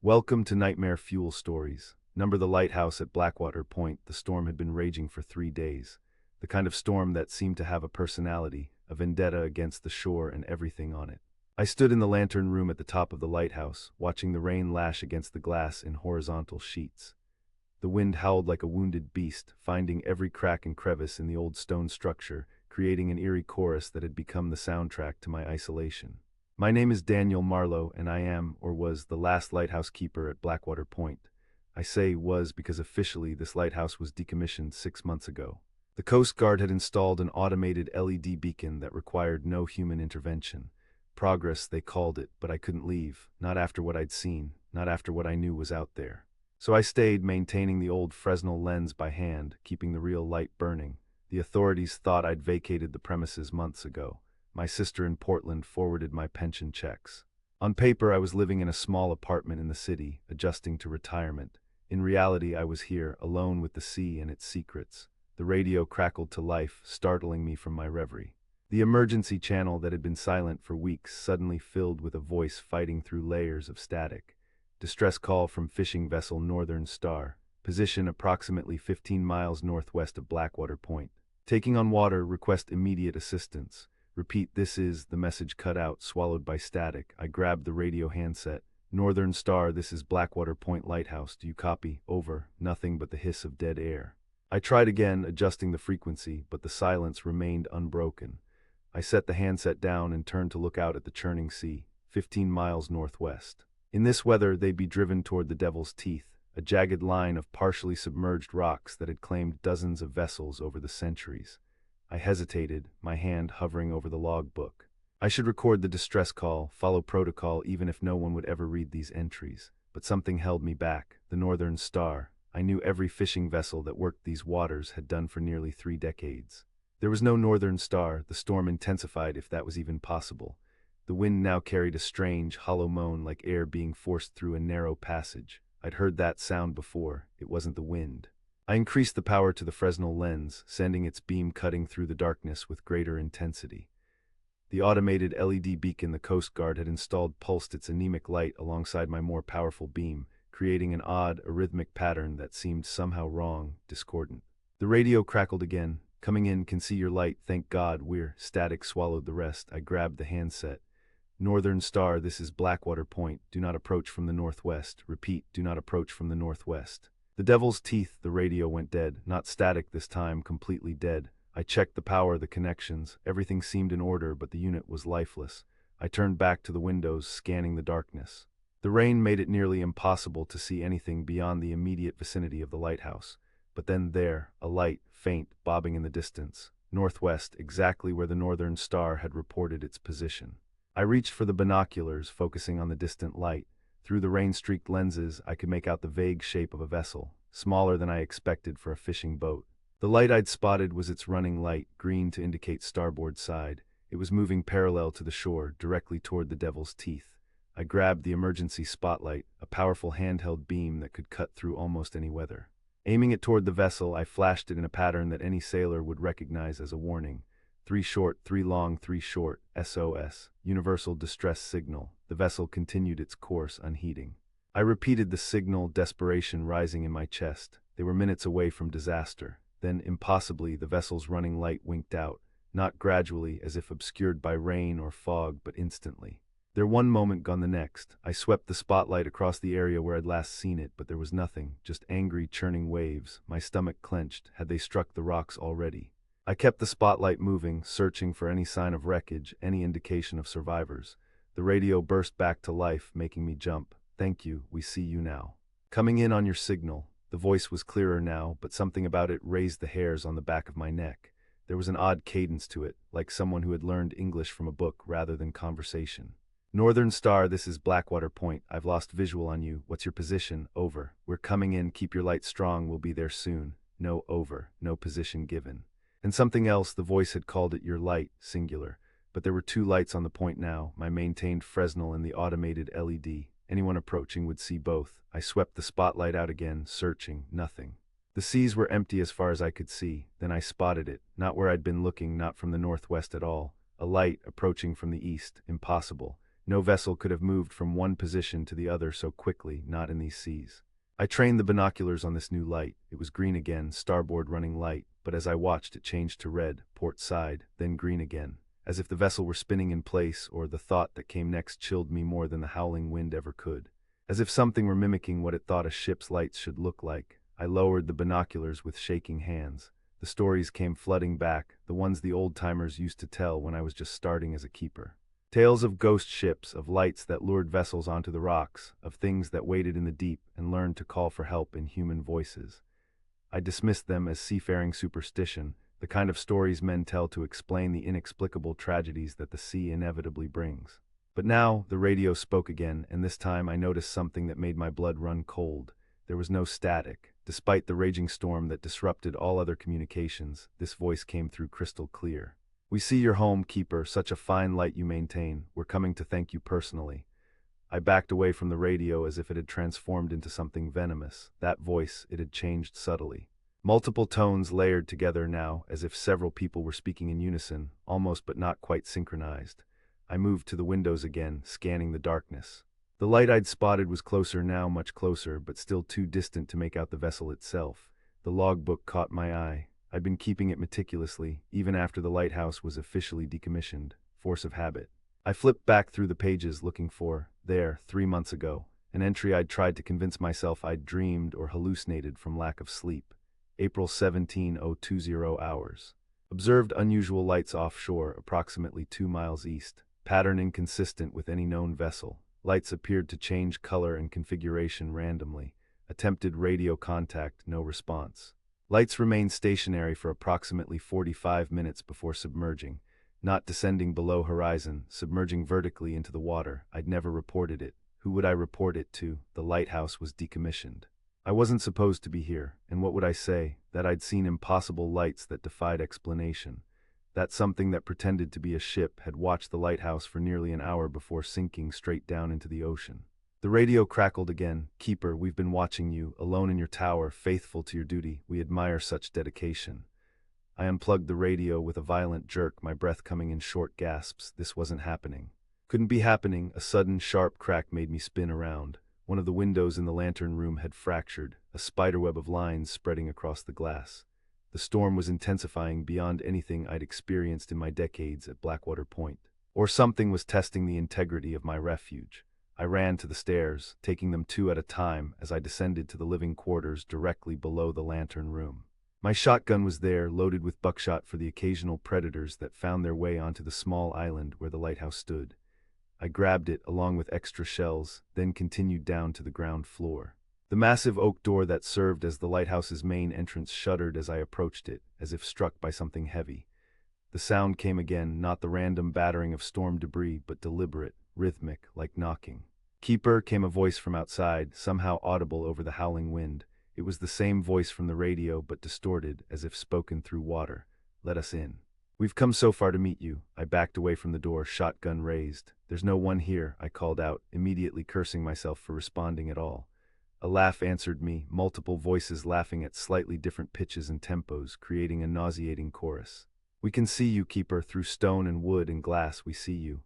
Welcome to Nightmare Fuel Stories. Number the lighthouse at Blackwater Point. The storm had been raging for 3 days. The kind of storm that seemed to have a personality, a vendetta against the shore and everything on it. I stood in the lantern room at the top of the lighthouse, watching the rain lash against the glass in horizontal sheets. The wind howled like a wounded beast, finding every crack and crevice in the old stone structure, creating an eerie chorus that had become the soundtrack to my isolation. My name is Daniel Marlowe, and I am, or was, the last lighthouse keeper at Blackwater Point. I say was because officially this lighthouse was decommissioned 6 months ago. The Coast Guard had installed an automated LED beacon that required no human intervention. Progress, they called it, but I couldn't leave, not after what I'd seen, not after what I knew was out there. So I stayed, maintaining the old Fresnel lens by hand, keeping the real light burning. The authorities thought I'd vacated the premises months ago. My sister in Portland forwarded my pension checks. On paper, I was living in a small apartment in the city, adjusting to retirement. In reality, I was here, alone with the sea and its secrets. The radio crackled to life, startling me from my reverie. The emergency channel that had been silent for weeks suddenly filled with a voice fighting through layers of static. Distress call from fishing vessel Northern Star. Position approximately 15 miles northwest of Blackwater Point. Taking on water, request immediate assistance. Repeat, this is, the message cut out, swallowed by static. I grabbed the radio handset. Northern Star, this is Blackwater Point Lighthouse. Do you copy? Over. Nothing but the hiss of dead air. I tried again, adjusting the frequency, but the silence remained unbroken. I set the handset down and turned to look out at the churning sea, 15 miles northwest. In this weather, they'd be driven toward the Devil's Teeth, a jagged line of partially submerged rocks that had claimed dozens of vessels over the centuries. I hesitated, my hand hovering over the logbook. I should record the distress call, follow protocol even if no one would ever read these entries. But something held me back, the Northern Star. I knew every fishing vessel that worked these waters had done for nearly 3 decades. There was no Northern Star. The storm intensified, if that was even possible. The wind now carried a strange, hollow moan like air being forced through a narrow passage. I'd heard that sound before. It wasn't the wind. I increased the power to the Fresnel lens, sending its beam cutting through the darkness with greater intensity. The automated LED beacon the Coast Guard had installed pulsed its anemic light alongside my more powerful beam, creating an odd, arrhythmic pattern that seemed somehow wrong, discordant. The radio crackled again. Coming in, can see your light, thank God, we're. Static swallowed the rest. I grabbed the handset. Northern Star, this is Blackwater Point. Do not approach from the northwest. Repeat, do not approach from the northwest. The Devil's Teeth, the radio went dead. Not static this time, completely dead. I checked the power, the connections. Everything seemed in order, but the unit was lifeless. I turned back to the windows, scanning the darkness. The rain made it nearly impossible to see anything beyond the immediate vicinity of the lighthouse. But then there, a light, faint, bobbing in the distance. Northwest, exactly where the Northern Star had reported its position. I reached for the binoculars, focusing on the distant light. Through the rain-streaked lenses, I could make out the vague shape of a vessel, smaller than I expected for a fishing boat. The light I'd spotted was its running light, green to indicate starboard side. It was moving parallel to the shore, directly toward the Devil's Teeth. I grabbed the emergency spotlight, a powerful handheld beam that could cut through almost any weather. Aiming it toward the vessel, I flashed it in a pattern that any sailor would recognize as a warning. 3 short, 3 long, 3 short, SOS, universal distress signal. The vessel continued its course unheeding. I repeated the signal, desperation rising in my chest. They were minutes away from disaster. Then, impossibly, the vessel's running light winked out, not gradually, as if obscured by rain or fog, but instantly. There one moment, gone the next. I swept the spotlight across the area where I'd last seen it, but there was nothing, just angry, churning waves. My stomach clenched. Had they struck the rocks already? I kept the spotlight moving, searching for any sign of wreckage, any indication of survivors. The radio burst back to life, making me jump. Thank you, we see you now. Coming in on your signal. The voice was clearer now, but something about it raised the hairs on the back of my neck. There was an odd cadence to it, like someone who had learned English from a book rather than conversation. Northern Star, this is Blackwater Point. I've lost visual on you. What's your position? Over. We're coming in. Keep your light strong. We'll be there soon. No, over. No position given. And something else, the voice had called it your light, singular. But there were 2 lights on the point now, my maintained Fresnel and the automated LED. Anyone approaching would see both. I swept the spotlight out again, searching. Nothing. The seas were empty as far as I could see. Then I spotted it, not where I'd been looking, not from the northwest at all. A light approaching from the east. Impossible. No vessel could have moved from one position to the other so quickly, not in these seas. I trained the binoculars on this new light. It was green again, starboard running light, but as I watched it changed to red, port side, then green again, as if the vessel were spinning in place, or the thought that came next chilled me more than the howling wind ever could. As if something were mimicking what it thought a ship's lights should look like, I lowered the binoculars with shaking hands. The stories came flooding back, the ones the old-timers used to tell when I was just starting as a keeper. Tales of ghost ships, of lights that lured vessels onto the rocks, of things that waited in the deep and learned to call for help in human voices. I dismissed them as seafaring superstition, the kind of stories men tell to explain the inexplicable tragedies that the sea inevitably brings. But now, the radio spoke again, and this time I noticed something that made my blood run cold. There was no static. Despite the raging storm that disrupted all other communications, this voice came through crystal clear. "We see your home, keeper, such a fine light you maintain. We're coming to thank you personally." I backed away from the radio as if it had transformed into something venomous. That voice, it had changed subtly. Multiple tones layered together now, as if several people were speaking in unison, almost but not quite synchronized. I moved to the windows again, scanning the darkness. The light I'd spotted was closer now, much closer, but still too distant to make out the vessel itself. The logbook caught my eye. I'd been keeping it meticulously, even after the lighthouse was officially decommissioned. Force of habit. I flipped back through the pages looking for, there, 3 months ago, an entry I'd tried to convince myself I'd dreamed or hallucinated from lack of sleep. April 17:020 hours. Observed unusual lights offshore, approximately 2 miles east. Pattern inconsistent with any known vessel. Lights appeared to change color and configuration randomly. Attempted radio contact, no response. Lights remained stationary for approximately 45 minutes before submerging, not descending below horizon, submerging vertically into the water. I'd never reported it. Who would I report it to? The lighthouse was decommissioned. I wasn't supposed to be here, and what would I say? That I'd seen impossible lights that defied explanation. That something that pretended to be a ship had watched the lighthouse for nearly an hour before sinking straight down into the ocean. The radio crackled again. "Keeper, we've been watching you, alone in your tower, faithful to your duty. We admire such dedication." I unplugged the radio with a violent jerk, my breath coming in short gasps. This wasn't happening. Couldn't be happening. A sudden, sharp crack made me spin around. One of the windows in the lantern room had fractured, a spiderweb of lines spreading across the glass. The storm was intensifying beyond anything I'd experienced in my decades at Blackwater Point. Or something was testing the integrity of my refuge. I ran to the stairs, taking them 2 at a time as I descended to the living quarters directly below the lantern room. My shotgun was there, loaded with buckshot for the occasional predators that found their way onto the small island where the lighthouse stood. I grabbed it along with extra shells, then continued down to the ground floor. The massive oak door that served as the lighthouse's main entrance shuddered as I approached it, as if struck by something heavy. The sound came again, not the random battering of storm debris, but deliberate, rhythmic, like knocking. "Keeper," came a voice from outside, somehow audible over the howling wind. It was the same voice from the radio, but distorted, as if spoken through water. "Let us in. We've come so far to meet you." I backed away from the door, shotgun raised. "There's no one here," I called out, immediately cursing myself for responding at all. A laugh answered me, multiple voices laughing at slightly different pitches and tempos, creating a nauseating chorus. "We can see you, Keeper, through stone and wood and glass, we see you."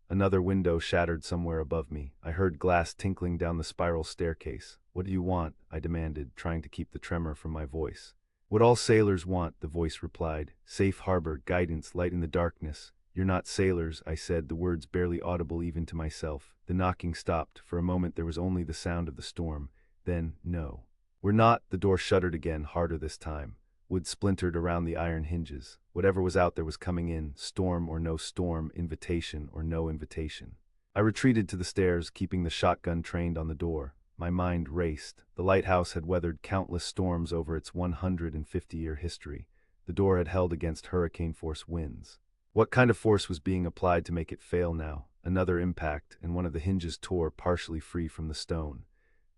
Another window shattered somewhere above me. I heard glass tinkling down the spiral staircase. "What do you want?" I demanded, trying to keep the tremor from my voice. "What all sailors want," the voice replied. "Safe harbor, guidance, light in the darkness." "You're not sailors," I said, the words barely audible even to myself. The knocking stopped. For a moment there was only the sound of the storm. Then, "No. We're not." The door shuddered again, harder this time. Wood splintered around the iron hinges. Whatever was out there was coming in, storm or no storm, invitation or no invitation. I retreated to the stairs, keeping the shotgun trained on the door. My mind raced. The lighthouse had weathered countless storms over its 150-year history. The door had held against hurricane-force winds. What kind of force was being applied to make it fail now? Another impact, and one of the hinges tore partially free from the stone.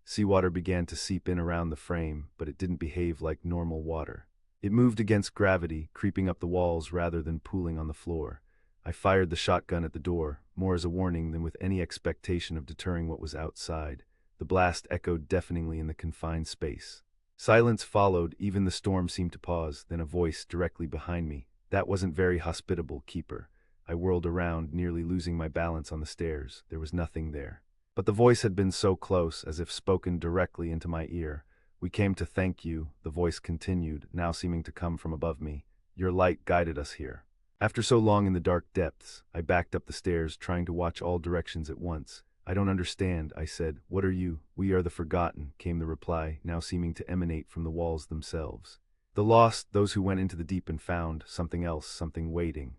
Seawater began to seep in around the frame, but it didn't behave like normal water. It moved against gravity, creeping up the walls rather than pooling on the floor. I fired the shotgun at the door, more as a warning than with any expectation of deterring what was outside. The blast echoed deafeningly in the confined space. Silence followed, even the storm seemed to pause, then a voice directly behind me. "That wasn't very hospitable, Keeper." I whirled around, nearly losing my balance on the stairs. There was nothing there. But the voice had been so close, as if spoken directly into my ear. "We came to thank you," the voice continued, now seeming to come from above me. "Your light guided us here." After so long in the dark depths, I backed up the stairs, trying to watch all directions at once. "I don't understand," I said. "What are you?" "We are the forgotten," came the reply, now seeming to emanate from the walls themselves. "The lost, those who went into the deep and found something else, something waiting."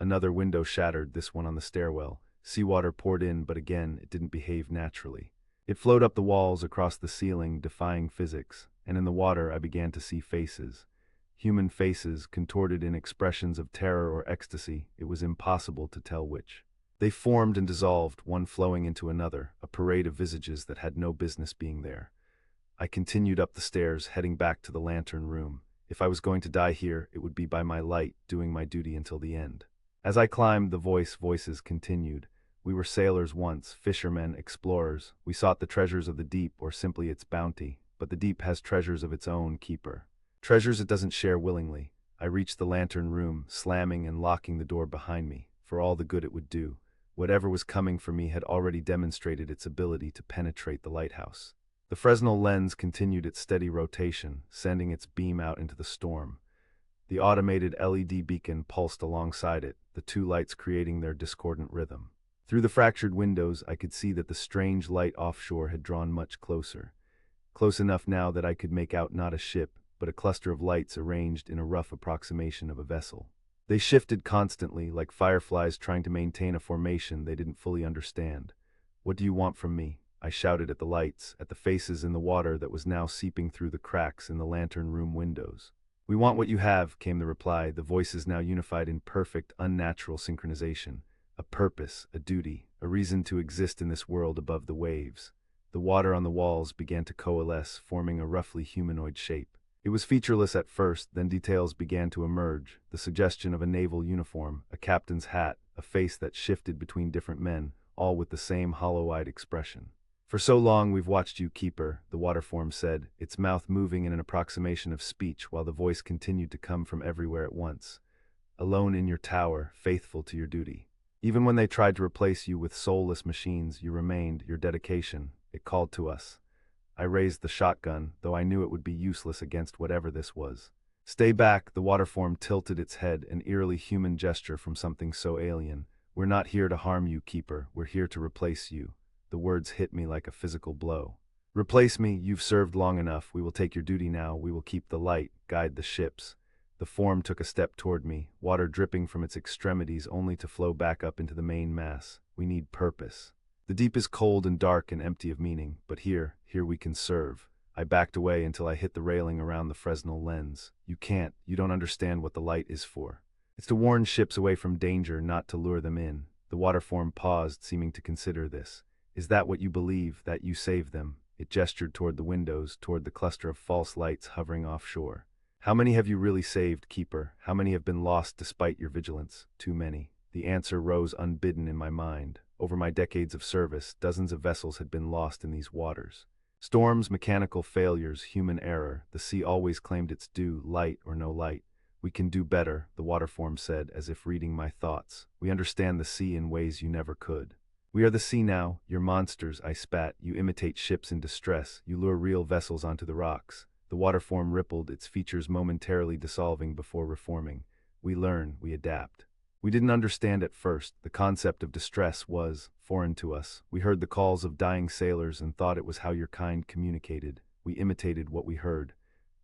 Another window shattered, this one on the stairwell. Seawater poured in, but again, it didn't behave naturally. It flowed up the walls, across the ceiling, defying physics, and in the water I began to see faces. Human faces, contorted in expressions of terror or ecstasy. It was impossible to tell which. They formed and dissolved, one flowing into another, a parade of visages that had no business being there. I continued up the stairs, heading back to the lantern room. If I was going to die here, it would be by my light, doing my duty until the end. As I climbed, the voices continued. "We were sailors once, fishermen, explorers. We sought the treasures of the deep, or simply its bounty. But the deep has treasures of its own, keeper. Treasures it doesn't share willingly." I reached the lantern room, slamming and locking the door behind me, for all the good it would do. Whatever was coming for me had already demonstrated its ability to penetrate the lighthouse. The Fresnel lens continued its steady rotation, sending its beam out into the storm. The automated LED beacon pulsed alongside it, the two lights creating their discordant rhythm. Through the fractured windows, I could see that the strange light offshore had drawn much closer. Close enough now that I could make out not a ship, but a cluster of lights arranged in a rough approximation of a vessel. They shifted constantly, like fireflies trying to maintain a formation they didn't fully understand. "What do you want from me?" I shouted at the lights, at the faces in the water that was now seeping through the cracks in the lantern room windows. "We want what you have," came the reply, the voices now unified in perfect, unnatural synchronization. "A purpose, a duty, a reason to exist in this world above the waves." The water on the walls began to coalesce, forming a roughly humanoid shape. It was featureless at first, then details began to emerge, the suggestion of a naval uniform, a captain's hat, a face that shifted between different men, all with the same hollow-eyed expression. "For so long we've watched you, Keeper," the water form said, its mouth moving in an approximation of speech while the voice continued to come from everywhere at once. "Alone in your tower, faithful to your duty. Even when they tried to replace you with soulless machines, you remained, your dedication. It called to us." I raised the shotgun, though I knew it would be useless against whatever this was. "Stay back," the water form tilted its head, an eerily human gesture from something so alien. "We're not here to harm you, Keeper, we're here to replace you." The words hit me like a physical blow. "Replace me? You've served long enough. We will take your duty now. We will keep the light, guide the ships." The form took a step toward me, water dripping from its extremities only to flow back up into the main mass. "We need purpose. The deep is cold and dark and empty of meaning, but here we can serve." I backed away until I hit the railing around the Fresnel lens. "You don't understand what the light is for. It's to warn ships away from danger, not to lure them in." The water form paused, seeming to consider this. "Is that what you believe, that you saved them?" It gestured toward the windows, toward the cluster of false lights hovering offshore. "How many have you really saved, Keeper? How many have been lost despite your vigilance?" "Too many." The answer rose unbidden in my mind. Over my decades of service, dozens of vessels had been lost in these waters. Storms, mechanical failures, human error, the sea always claimed its due, light or no light. "We can do better," the water form said, as if reading my thoughts. "We understand the sea in ways you never could." "We are the sea now. You're monsters," I spat. "You imitate ships in distress. You lure real vessels onto the rocks." The water form rippled, its features momentarily dissolving before reforming. "We learn, we adapt. We didn't understand at first. The concept of distress was foreign to us. We heard the calls of dying sailors and thought it was how your kind communicated. We imitated what we heard."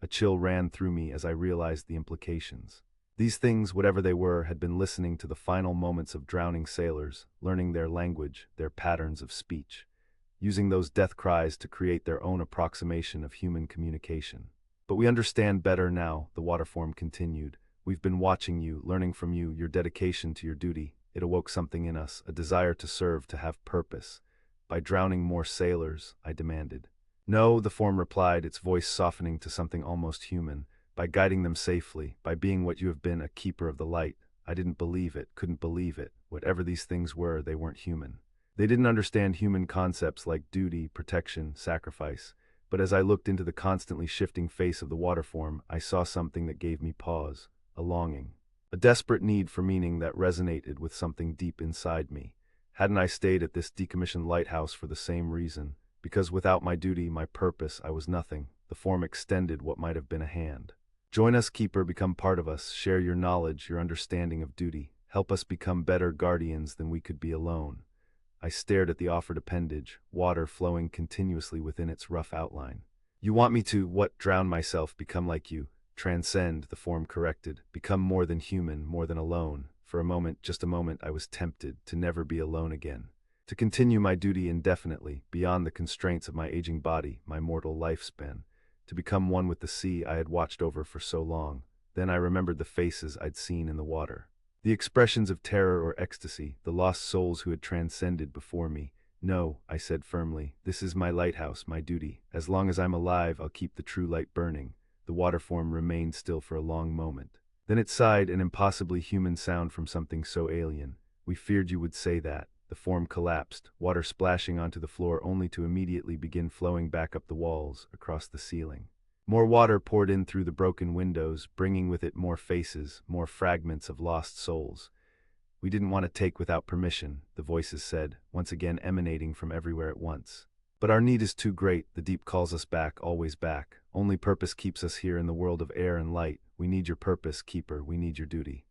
A chill ran through me as I realized the implications. These things, whatever they were, had been listening to the final moments of drowning sailors, learning their language, their patterns of speech, using those death cries to create their own approximation of human communication. "But we understand better now," the water form continued. "We've been watching you, learning from you, your dedication to your duty. It awoke something in us, a desire to serve, to have purpose." "By drowning more sailors?" I demanded. "No," the form replied, its voice softening to something almost human. "By guiding them safely, by being what you have been, a keeper of the light." I didn't believe it, couldn't believe it. Whatever these things were, they weren't human. They didn't understand human concepts like duty, protection, sacrifice. But as I looked into the constantly shifting face of the water form, I saw something that gave me pause. A longing. A desperate need for meaning that resonated with something deep inside me. Hadn't I stayed at this decommissioned lighthouse for the same reason? Because without my duty, my purpose, I was nothing. The form extended what might have been a hand. Join us, Keeper, become part of us, share your knowledge, your understanding of duty. Help us become better guardians than we could be alone. I stared at the offered appendage, water flowing continuously within its rough outline. You want me to, what, drown myself, become like you, transcend, the form corrected, become more than human, more than alone. For a moment, just a moment, I was tempted to never be alone again. To continue my duty indefinitely, beyond the constraints of my aging body, my mortal lifespan. To become one with the sea I had watched over for so long. Then I remembered the faces I'd seen in the water. The expressions of terror or ecstasy, the lost souls who had transcended before me. No, I said firmly, this is my lighthouse, my duty. As long as I'm alive, I'll keep the true light burning. The water form remained still for a long moment. Then it sighed, an impossibly human sound from something so alien. We feared you would say that. The form collapsed, water splashing onto the floor only to immediately begin flowing back up the walls, across the ceiling. More water poured in through the broken windows, bringing with it more faces, more fragments of lost souls. We didn't want to take without permission, the voices said, once again emanating from everywhere at once. But our need is too great, the deep calls us back, always back. Only purpose keeps us here in the world of air and light. We need your purpose, Keeper, we need your duty.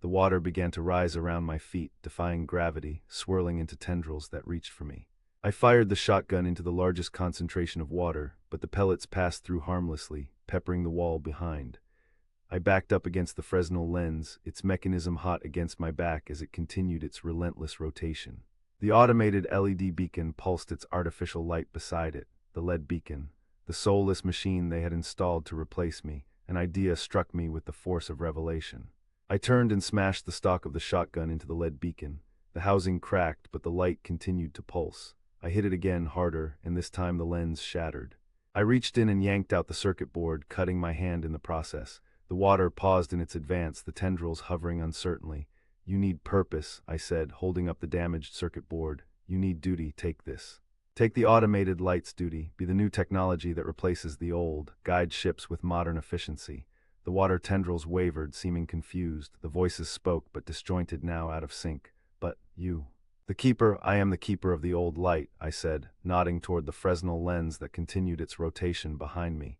The water began to rise around my feet, defying gravity, swirling into tendrils that reached for me. I fired the shotgun into the largest concentration of water, but the pellets passed through harmlessly, peppering the wall behind. I backed up against the Fresnel lens, its mechanism hot against my back as it continued its relentless rotation. The automated LED beacon pulsed its artificial light beside it, the lead beacon, the soulless machine they had installed to replace me. An idea struck me with the force of revelation. I turned and smashed the stock of the shotgun into the lead beacon. The housing cracked, but the light continued to pulse. I hit it again, harder, and this time the lens shattered. I reached in and yanked out the circuit board, cutting my hand in the process. The water paused in its advance, the tendrils hovering uncertainly. You need purpose, I said, holding up the damaged circuit board. You need duty, take this. Take the automated light's duty, be the new technology that replaces the old, guide ships with modern efficiency. The water tendrils wavered, seeming confused. The voices spoke, but disjointed now, out of sync. But you. The Keeper, I am the Keeper of the old light, I said, nodding toward the Fresnel lens that continued its rotation behind me.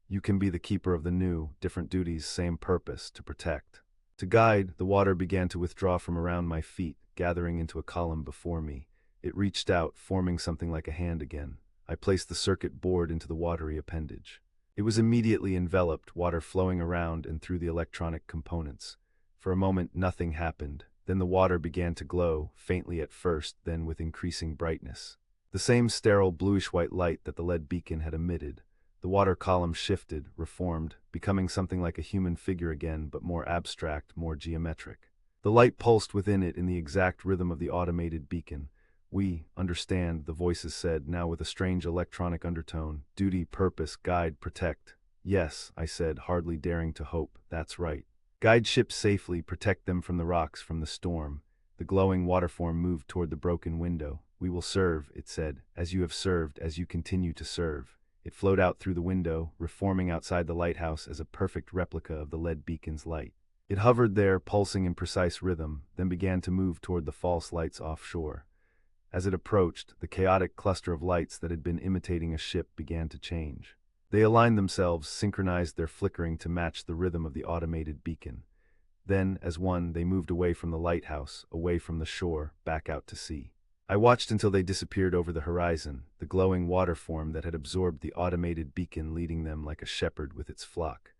You can be the Keeper of the new, different duties, same purpose, to protect. To guide, the water began to withdraw from around my feet, gathering into a column before me. It reached out, forming something like a hand again. I placed the circuit board into the watery appendage. It was immediately enveloped, water flowing around and through the electronic components. For a moment, nothing happened. Then the water began to glow, faintly at first, then with increasing brightness. The same sterile bluish-white light that the lead beacon had emitted. The water column shifted, reformed, becoming something like a human figure again, but more abstract, more geometric. The light pulsed within it in the exact rhythm of the automated beacon. We understand, the voices said, now with a strange electronic undertone. Duty, purpose, guide, protect. Yes, I said, hardly daring to hope. That's right. Guide ships safely, protect them from the rocks, from the storm. The glowing waterform moved toward the broken window. We will serve, it said, as you have served, as you continue to serve. It flowed out through the window, reforming outside the lighthouse as a perfect replica of the lead beacon's light. It hovered there, pulsing in precise rhythm, then began to move toward the false lights offshore. As it approached, the chaotic cluster of lights that had been imitating a ship began to change. They aligned themselves, synchronized their flickering to match the rhythm of the automated beacon. Then, as one, they moved away from the lighthouse, away from the shore, back out to sea. I watched until they disappeared over the horizon, the glowing water form that had absorbed the automated beacon leading them like a shepherd with its flock.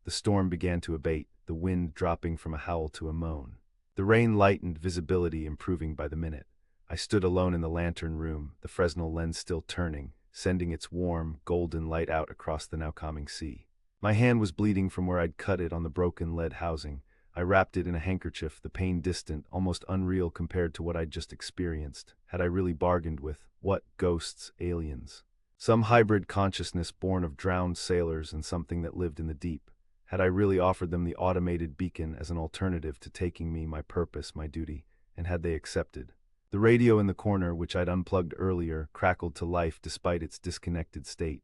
The storm began to abate, the wind dropping from a howl to a moan. The rain lightened, visibility improving by the minute. I stood alone in the lantern room, the Fresnel lens still turning, sending its warm, golden light out across the now calming sea. My hand was bleeding from where I'd cut it on the broken lead housing. I wrapped it in a handkerchief, the pain distant, almost unreal compared to what I'd just experienced. Had I really bargained with, what, ghosts, aliens? Some hybrid consciousness born of drowned sailors and something that lived in the deep. Had I really offered them the automated beacon as an alternative to taking me, my purpose, my duty, and had they accepted? The radio in the corner, which I'd unplugged earlier, crackled to life despite its disconnected state.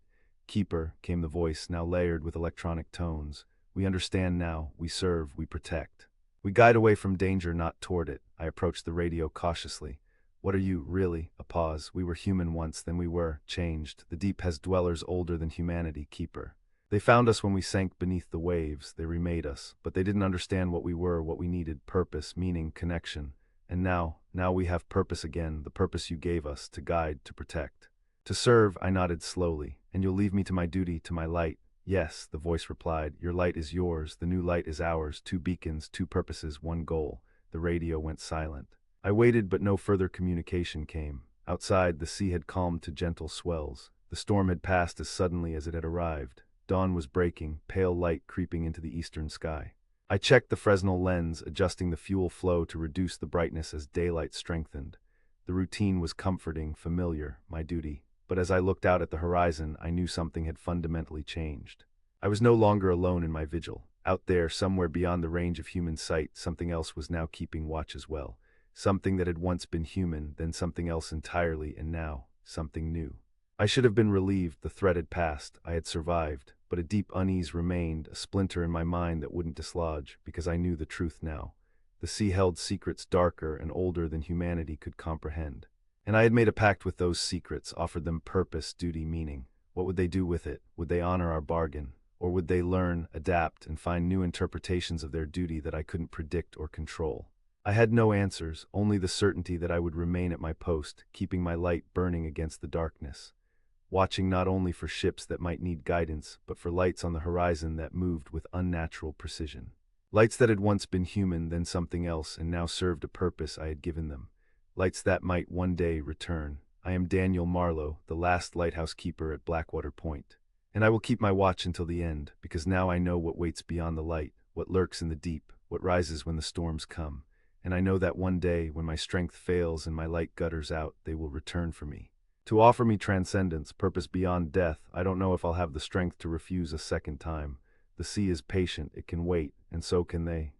Keeper, came the voice, now layered with electronic tones. We understand now. We serve. We protect. We guide away from danger, not toward it. I approached the radio cautiously. What are you, really? A pause. We were human once, then we were changed. The deep has dwellers older than humanity, keeper. They found us when we sank beneath the waves. They remade us, but they didn't understand what we were, what we needed: purpose, meaning, connection. And now we have purpose again, the purpose you gave us, to guide, to protect. To serve, I nodded slowly. And you'll leave me to my duty, to my light? Yes, the voice replied. Your light is yours, the new light is ours. 2 beacons, 2 purposes, 1 goal. The radio went silent. I waited, but no further communication came. Outside, the sea had calmed to gentle swells. The storm had passed as suddenly as it had arrived. Dawn was breaking, pale light creeping into the eastern sky. I checked the Fresnel lens, adjusting the fuel flow to reduce the brightness as daylight strengthened. The routine was comforting, familiar, my duty. But as I looked out at the horizon, I knew something had fundamentally changed. I was no longer alone in my vigil. Out there, somewhere beyond the range of human sight, something else was now keeping watch as well. Something that had once been human, then something else entirely, and now, something new. I should have been relieved. The threat had passed. I had survived. But a deep unease remained, a splinter in my mind that wouldn't dislodge, because I knew the truth now. The sea held secrets darker and older than humanity could comprehend. And I had made a pact with those secrets, offered them purpose, duty, meaning. What would they do with it? Would they honor our bargain? Or would they learn, adapt, and find new interpretations of their duty that I couldn't predict or control? I had no answers, only the certainty that I would remain at my post, keeping my light burning against the darkness. Watching not only for ships that might need guidance, but for lights on the horizon that moved with unnatural precision. Lights that had once been human, then something else, and now served a purpose I had given them. Lights that might one day return. I am Daniel Marlowe, the last lighthouse keeper at Blackwater Point. And I will keep my watch until the end, because now I know what waits beyond the light, what lurks in the deep, what rises when the storms come. And I know that one day, when my strength fails and my light gutters out, they will return for me. To offer me transcendence, purpose beyond death. I don't know if I'll have the strength to refuse a second time. The sea is patient, it can wait, and so can they.